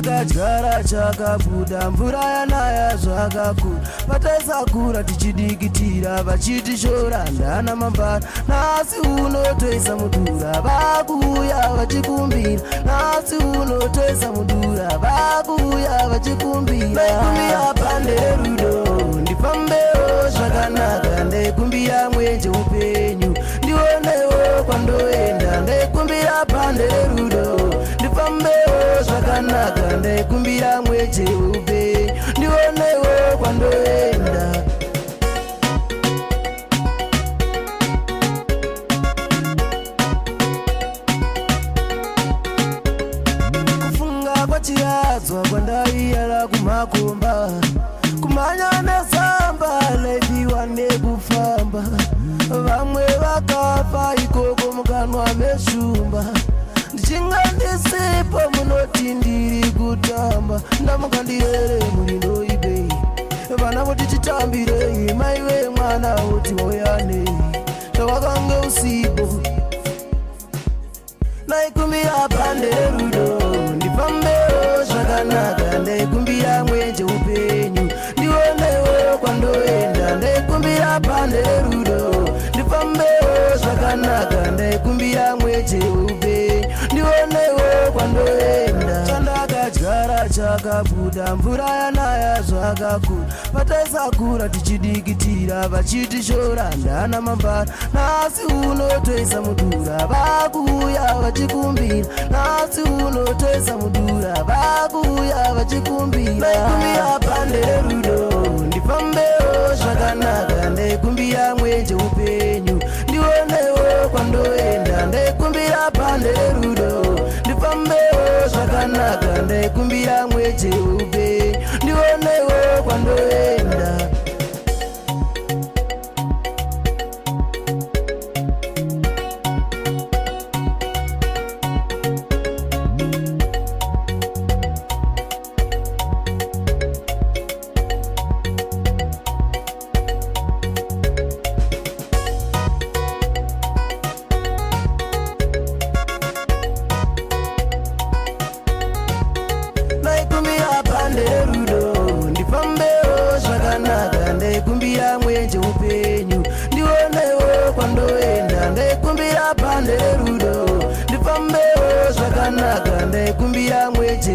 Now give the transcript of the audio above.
Chandakadyara chakabuda, mvura yanaya zvakakura. Pataisakura tichidikitira vachitishora ndana mambara. Nhasi unotoisa mudura, vakuuya vachikumbira. Nhasi unotoisa mudura, vakuuya vachikumbira. Ndaikumbira pande rudo, ndifambewo zvakanaka. Ndaikumbira mwenje upenyu, ndionewo kwandoenda. Ndaikumbira pande rudo, ndifambewo zvakanaka. Ndaikumbira mwenje upenyu, ndionewo kwandoenda. Kufunga kwachiyadzwa kwandaiyala kumakomba, kumanya nesamba leipiwa nekufamba. Vamwe vakafa ikoko mukanwa meshumba. Ndichinga ndisipo munoti ndiri kutamba. Ndamukandiyere mulindo ibei, vana voti chitambirei. Maiwe mwana voti moyane, tawakange usipo. Ndaikumbira pande rudo, ndifambewo zvakanaka. Ndaikumbira mwenje upenyu, ndionewo kwandoenda. Ndaikumbira pande rudo, ndifambewo zvakanaka. Ndaikumbira mwenje upenyu, ndionewo kwandoenda. Chandakadyara chakabuda, mvura yanaya zvakakura. Pataisakura tichidikitira vachitishora ndana mambara. Nhasi unotoisa mudura, vakuuya vachikumbira. Nhasi unotoisa mudura, vakuuya vachikumbira. Ndaikumbira pande rudo, ndifambewo zvakanaka. Ndaikumbira mwenje upenyu, ndionewo kwandoenda. Ndaikumbira pande rudo, ndifambewo zvakanaka. Ndaikumbira mwenje upenyu, ndionewo kwandoenda. Ndaikumbira pande rudo, ndifambewo zvakanaka. Ndaikumbira mwenje upenyu, ndionewo kwandoenda. Ndaikumbira pande rudo, ndifambewo zvakanaka. Ndaikumbira mwenje